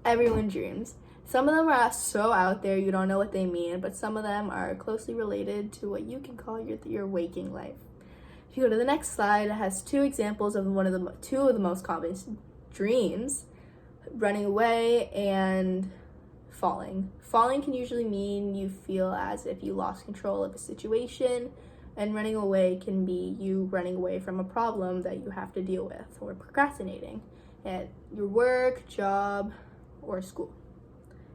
Everyone dreams. Some of them are so out there you don't know what they mean, but some of them are closely related to what you can call your waking life. If you go to the next slide, it has two examples of two of the most common dreams: running away and falling. Falling can usually mean you feel as if you lost control of a situation, and running away can be you running away from a problem that you have to deal with or procrastinating at your work, job, or school.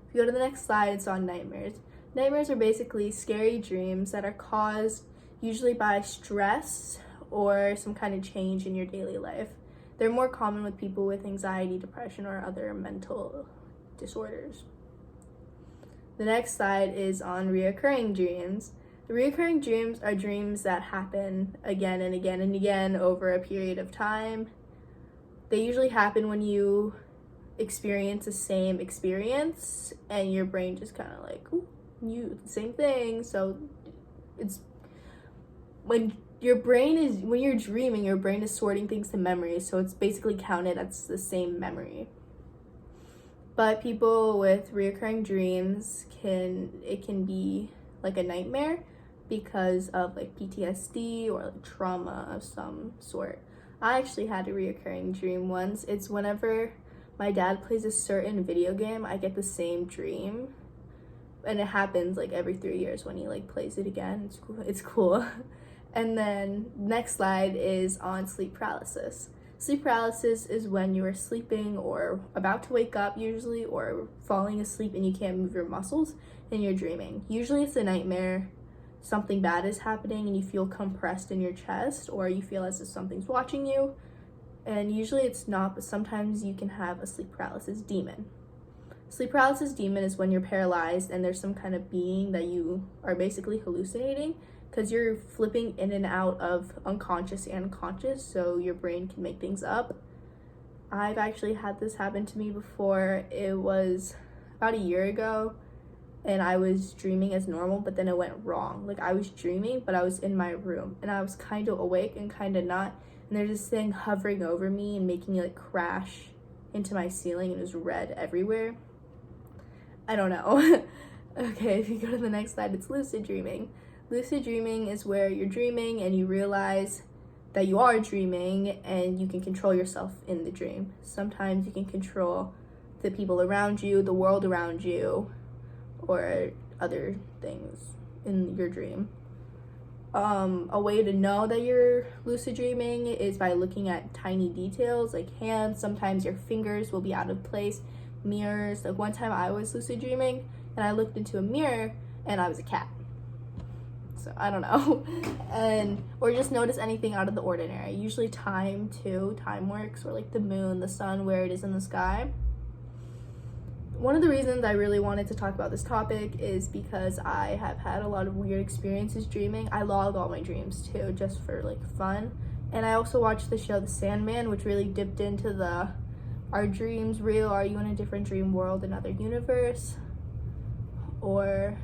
If you go to the next slide, it's on nightmares. Nightmares are basically scary dreams that are caused usually by stress or some kind of change in your daily life. They're more common with people with anxiety, depression, or other mental disorders. The next slide is on reoccurring dreams. The reoccurring dreams are dreams that happen again and again and again over a period of time. They usually happen when you experience the same experience and your brain just kind of like, ooh, same thing. So it's when you're dreaming, your brain is sorting things to memories, so it's basically counted as the same memory. But people with reoccurring dreams it can be like a nightmare because of like PTSD or like trauma of some sort. I actually had a reoccurring dream once. It's whenever my dad plays a certain video game, I get the same dream. And it happens like every 3 years when he like plays it again. It's cool. And then next slide is on sleep paralysis. Sleep paralysis is when you are sleeping or about to wake up usually, or falling asleep and you can't move your muscles and you're dreaming. Usually it's a nightmare. Something bad is happening and you feel compressed in your chest, or you feel as if something's watching you. And usually it's not, but sometimes you can have a sleep paralysis demon. Sleep paralysis demon is when you're paralyzed and there's some kind of being that you are basically hallucinating, because you're flipping in and out of unconscious and conscious, so your brain can make things up. I've actually had this happen to me before. It was about a year ago, and I was dreaming as normal, but then it went wrong. Like, I was dreaming, but I was in my room, and I was kind of awake and kind of not, and there's this thing hovering over me and making me like crash into my ceiling, and it was red everywhere. I don't know. Okay, if you go to the next slide, it's lucid dreaming. Lucid dreaming is where you're dreaming and you realize that you are dreaming and you can control yourself in the dream. Sometimes you can control the people around you, the world around you, or other things in your dream. A way to know that you're lucid dreaming is by looking at tiny details like hands. Sometimes your fingers will be out of place, mirrors. Like one time I was lucid dreaming and I looked into a mirror and I was a cat. So I don't know. Or just notice anything out of the ordinary. Usually time works, or like the moon, the sun, where it is in the sky. One of the reasons I really wanted to talk about this topic is because I have had a lot of weird experiences dreaming. I log all my dreams too, just for like fun. And I also watched the show The Sandman, which really dipped into are dreams real? Are you in a different dream world, another universe? Or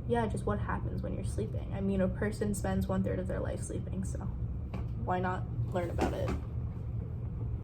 yeah, just what happens when you're sleeping. I mean, a person spends 1/3 of their life sleeping, so why not learn about it?